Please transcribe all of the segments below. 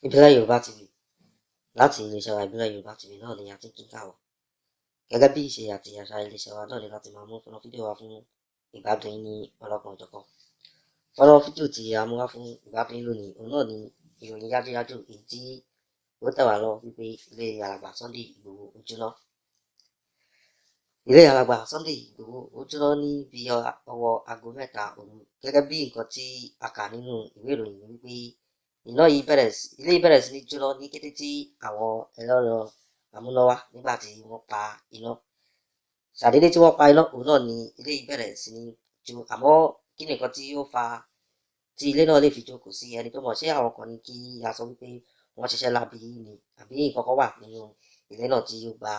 Ìbílẹ̀ Yorùbá TV láti iléeṣẹ́ wa Ìbílẹ̀ Yorùbá TV náà ni a ti ń kí káàbọ̀. Gẹ́gẹ́ bí ìṣe àti àṣà iléeṣẹ́ wa náà ni láti máa mú fọ́nrán fídíò wá fún ìgbádùn yín ní ọlọ́kan òjọ̀kan. Fọ́nrán fídíò tí a mú wá fún ìgbádùn yín lónìí, òun náà ni ìròyìn yájúyájú èyí tí ó tẹ̀ wá lọ wípé ilé alàgbà Sunday Igboho ó jóná. Ilé alàgbà Sunday Igboho ó jóná ní bí ọwọ́ aago mẹ́ta òru. Gẹ́gẹ́ bí nǹkan tí a kà nínú ìwé ìròyìn wípé ilé yìí bẹ̀rẹ̀ sí ní jóná ní kété tí àwọn ẹlẹ́rọ amúnáwá nígbà tí wọ́n pa iná. Ṣàdédé tí wọ́n pa iná, òun náà ni ilé yìí bẹ̀rẹ̀ sí ní jó. Àmọ́ kí ni nǹkan tí ó fa tí ilé náà lè fi jó, kò sí ẹni tó mọ̀. Ṣé àwọn kan ní kí a sọ wípé wọ́n ṣiṣẹ́ láabi ni, àbí nǹkan kan wà nínú ilé náà tí ó gba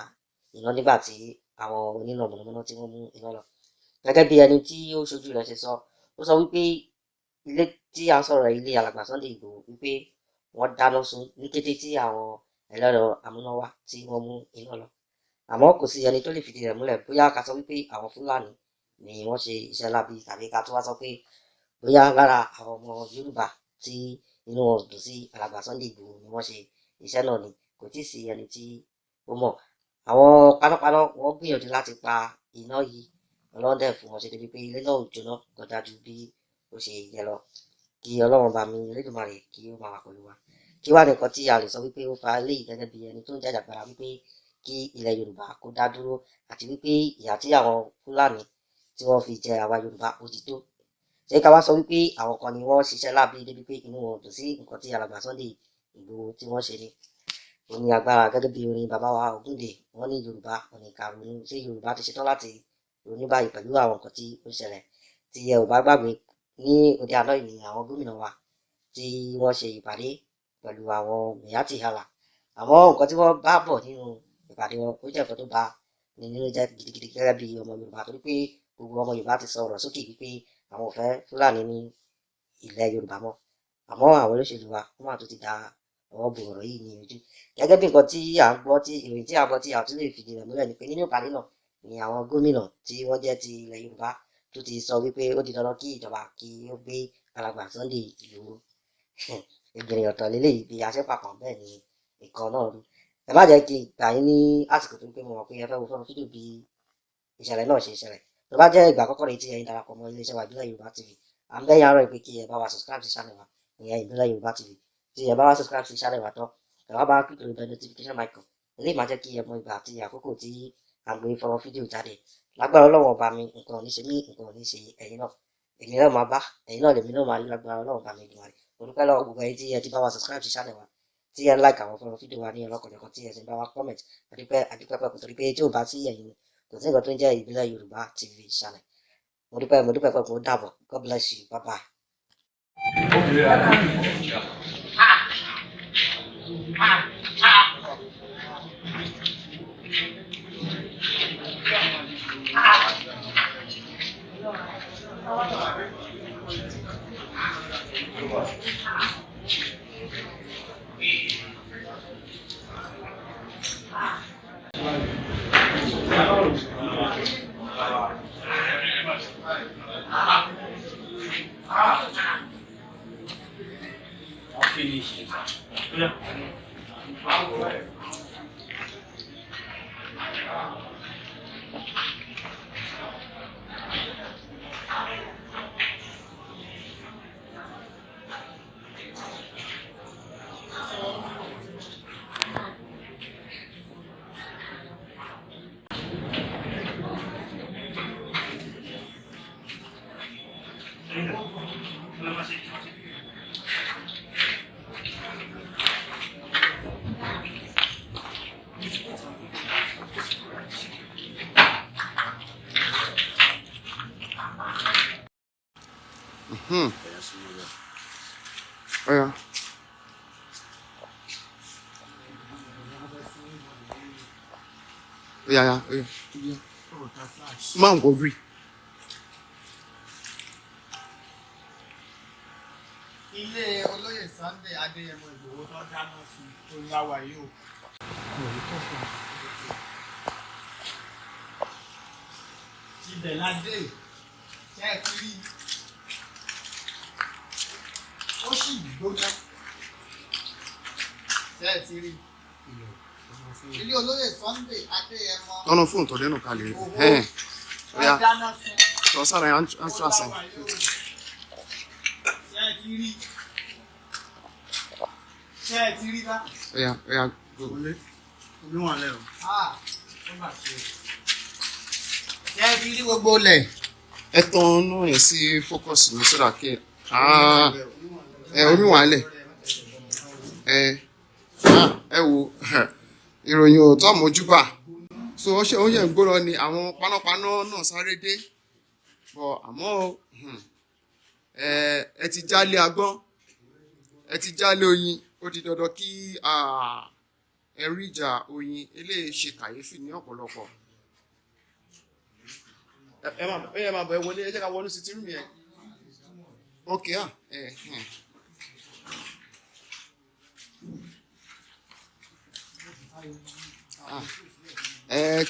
iná nígbà tí àwọn oníná mọ̀nàmọ́ná tí wọ́n mú iná lọ. Gẹ́gẹ́ bí ẹni tí ó ṣojú rẹ̀ ṣe sọ, ó sọ wípé ilé tí a sọ̀rọ̀ ilé alàgbà Sunday Igboho wípé wọ́n dáná sun ní kété tí àwọn ẹlẹ́rọ amúnáwá tí wọ́n mú iná lọ. Àmọ́ kò sí ẹni tó lè fìdí rẹ̀ múlẹ̀ bóyá ká sọ wípé àwọn Fúlàní ni wọ́n ṣe iṣẹ́ láabi, tàbí ká tó wá sọ pé bóyá lára àwọn ọmọ Yorùbá tí inú wọn dùn sí alàgbà Sunday Igboho ni wọ́n ṣe iṣẹ́ náà ni. Kò tíì sí ẹni tí ó mọ̀. Àwọn panápaná wọ́n gbìyànjú láti pa iná yìí, Ọlọ́run dẹ̀ fún wọn ṣe débi pé ilé náà ò jóná kọjá ju bí ó ṣe yẹ lọ. Kí Ọlọ́run bá mi Elédùmarè kí ó máa wà pẹ̀lú wa. Kí wá nìkan tí a lè sọ wípé ó fa eléyìí, gẹ́gẹ́ bí ẹni tó ń jàjàgbara wípé kí ilẹ̀ Yorùbá kó dá dúró, àti wípé ìyà tí àwọn Fúlàní tí wọ́n fi jẹ àwa Yorùbá ó ti tó. Ṣé ká wá sọ wípé àwọn kan ni wọ́n ṣiṣẹ́ láabi débi pé inú wọn dùn sí nǹkan tí alàgbà Sunday Igboho tí wọ́n ṣe ni? Ó ní agbára, gẹ́gẹ́ bí orin bàbá wa Ògúndé, wọ́n ní Yorùbá ọ̀nà ìka ronú. Ṣé Yorùbá ti ṣetán láti ronú báyìí pẹ̀lú àwọn nǹkan tí ó ṣẹlẹ̀? Tí ẹ ò bá gbàgbé, ní òde àná yìí ni àwọn gómìnà wa tí wọ́n ṣe ìpàdé pẹ̀lú àwọn Miyetti Allah. Àmọ́ nǹkan tí wọ́n bá bọ̀ nínú ìpàdé wọn ó jẹ́ nǹkan tó bà ní nínú jẹ́ gidigidi gẹ́gẹ́ bí ọmọ Yorùbá, torí pé gbogbo ọmọ Yorùbá ti sọ ọ̀rọ̀ sókè wípé àwọn ò fẹ́ Fúlàní ní ilẹ̀ Yorùbá mọ́. Àmọ́ àwọn olóṣèlú wa wọ́n máa tún ti da ọwọ́ bo ọ̀rọ̀ yìí ní ojú. Gẹ́gẹ́ bí nǹkan tí à ń gbọ́, tí ìròyìn tí à ń gbọ́ tí a tún lè fìdí rẹ̀ múlẹ̀ ni pé nínú ìpàdé náà ni àwọn gómìnà tí wọ́n jẹ́ ti ilẹ̀ Yorùbá tó ti sọ wípé ó di dandan kí ìjọba kí ó gbé alàgbà Sunday Igboho. Ìgbìyànjú ọ̀tọ̀ lélẹ́yìí bí a ṣe papọ̀, bẹ́ẹ̀ ni nǹkan náà rí. Ẹ má jẹ́ kí n gbà yín ní àsìkò tó pé mo mọ̀ pé ẹ fẹ́ wo fọ́nrán fídíò bí ìṣẹ̀lẹ̀ náà ṣe ṣẹlẹ̀. Tó bá jẹ́ ìgbà àkọ́kọ́ rèé tí ẹ̀yin darapọ̀ mọ́ iléeṣẹ́ wa Ìbílẹ̀ Yorùbá TV, à ń bẹ̀ yín àárọ̀ pé kí ẹ bá wa subscribe sí channel wa, ìyẹn Ìbílẹ̀ Yorùbá TV. Tí ẹ bá wá subscribe sí channel wa tán, ẹ wá bá wa click lórí bell notification icon. Eléyìí máa jẹ́ kí ẹ mọ ìgbà àti àkókò tí à ń gbé fọ́nrán fídíò jáde. Lágbára Ọlọ́run ọba mi, nǹkan ò ní ṣe mí, nǹkan ò ní ṣe ẹ̀yin náà. Èmi náà máa bá, ẹ̀yin náà lèmi náà máa rí, lágbára Ọlọ́run ọba mi Èdùmàrè. Mo dúpẹ́ lọ́wọ́ gbogbo ẹ̀yin tí ẹ ti bá wa subscribe sí channel wa, tí ẹ ń like àwọn fọ́nrán fídíò wa ní ọlọ́kanòjọ̀kan, tí ẹ sì ń bá wa comment. Adúpẹ́ pẹ́, torí pé tí ò bá sí ẹ̀yin, kò sí nǹkan tó ń jẹ́ Ìbílẹ̀ Yorùbá TV channel. Mo dúpẹ́ pẹ́, kó dàbọ̀. God bless you. Bye bye. Yeah. Yeah. Man go gree. Ilé olóyè Sunday Adéyẹmọ Ìgbòho tó dáná sí oláwà yìí o. Ibẹ̀ ládé ṣe é ti rí, ó sì gbóná. ṣe ti rí ilé olóyè Sunday Adéyẹmọ tọ́nà fóònù tó dẹ́nu kalẹ̀ wọ́n dáná sun tọ́ sára antrasa ṣe ti rí bá. ọ̀yà omi wọn lẹ o. ṣe ti rí gbogbo lẹ̀. ẹ tán náà yẹn sí focus ní sọ́dà kí omi wà lẹ̀ ẹ wo ìròyìn òótọ́ mojúbà so ó yẹ ń gbóná ni àwọn panápaná náà sáré dé bọ̀ àmọ́ ẹ ti jálé agbọ́n ẹ ti jálé oyin ó di dandan kí ẹ rí ìjà oyin eléyìí ṣe kàyéfì ní ọ̀pọ̀lọpọ̀ ẹ máa bọ̀ ẹ wọlé ẹ jẹ́ ká wọnú sí tírú mi ẹ ok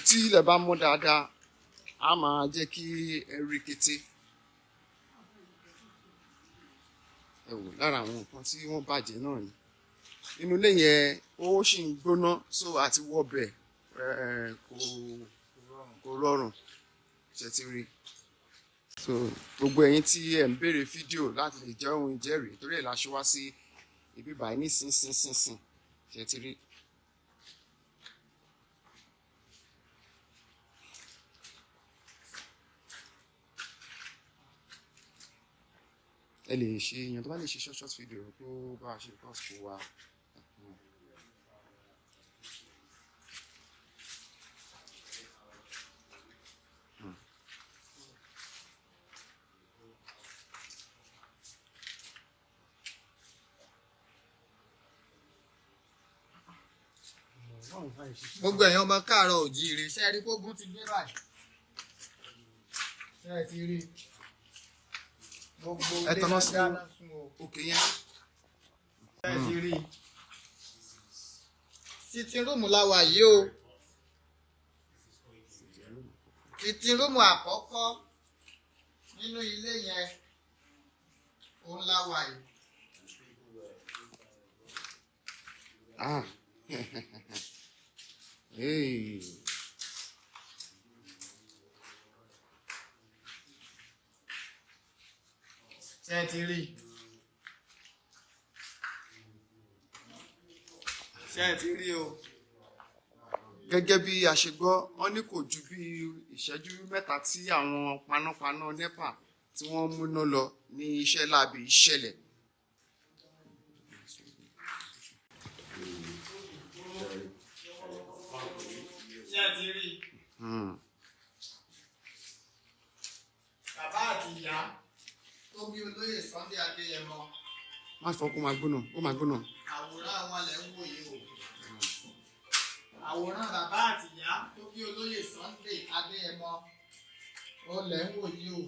tí ilẹ̀ bá mọ́ dáadáa a máa jẹ́ kí ẹ rí kété ẹ wò lára àwọn nǹkan tí wọ́n bàjẹ́ náà ni inú ilé yẹn ó sì ń gbóná so àti wọbẹ̀ kò rọrùn ṣe ti rí so gbogbo ẹ̀yin tí ẹ ń béèrè fídíò láti lè jẹ́ ohun ìjẹ́rìí torí ẹ̀ la ṣe wá sí ibi báyìí nísinsìnyí ṣe ti rí. ẹ lè ṣe èèyàn tó bá lè ṣe short video tó bá ṣe course kó wa. gbogbo èèyàn ọmọ káàárọ̀ oòjíire ṣe rí gbógun ti gbé báyìí ṣe ti rí gbogbo ilé náà dáná sun o òkè yẹn ṣe ti rí sitting room láwa yìí o sitting room àkọ́kọ́ nínú ilé yẹn òun láwa yìí. Hey. Ṣé ẹ ti rí? Ṣé ẹ ti rí o? Gẹ́gẹ́ bí a ṣe gbọ́, wọ́n ní kò ju bí ìṣẹ́jú mẹ́ta tí àwọn panápaná NEPA tí wọ́n múná lọ ní iṣẹ́ láabi ìṣẹ̀lẹ̀. Ṣé ẹ ti rí? Bàbá àti ìyá tó bí olóyè Sunday Adéyẹmọ. Má fọ́ kó máa gbóná, ó máa gbóná. Àwòrán àwọn ilẹ̀ ń wò yìí o. Àwòrán bàbá àti ìyá tó bí olóyè Sunday Adéyẹmọ ó lẹ̀ ń wò yìí o.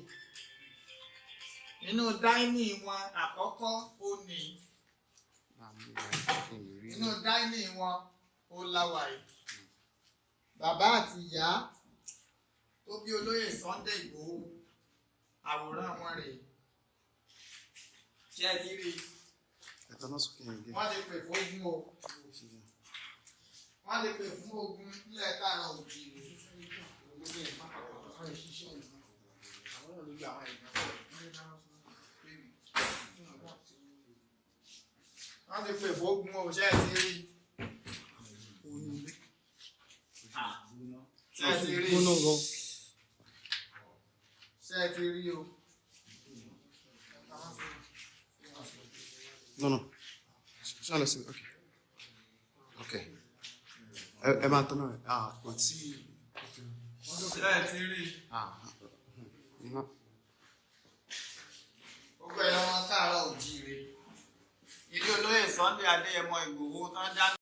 Inú dáínì wọn àkọ́kọ́ ó ní. Inú dáínì wọn ó láwà yìí. Bàbá àti ìyá tó bí olóyè Sunday Ìgbòho àwòrán wọn rèé. Ṣé ẹ ti rí? Wọ́n lè pè fún ogun o. Wọ́n lè pè fún ogun nílẹ̀ káàárọ̀ oòjíire. Wọ́n lè pè fún ogun o. Ṣé ẹ ti rí? Ṣé ẹ ti rí? Ṣé ẹ ti rí o? No. Ṣáà sí, okay. Okay. Ẹ máa tọ́nà ẹ̀, kò tí. Ṣé ẹ ti rí? Gbogbo ẹ̀yọ́ wọn káàárọ̀ oòjíire. Ilé olóyè Sunday Adéyẹmọ Ìgbòho tán dáná.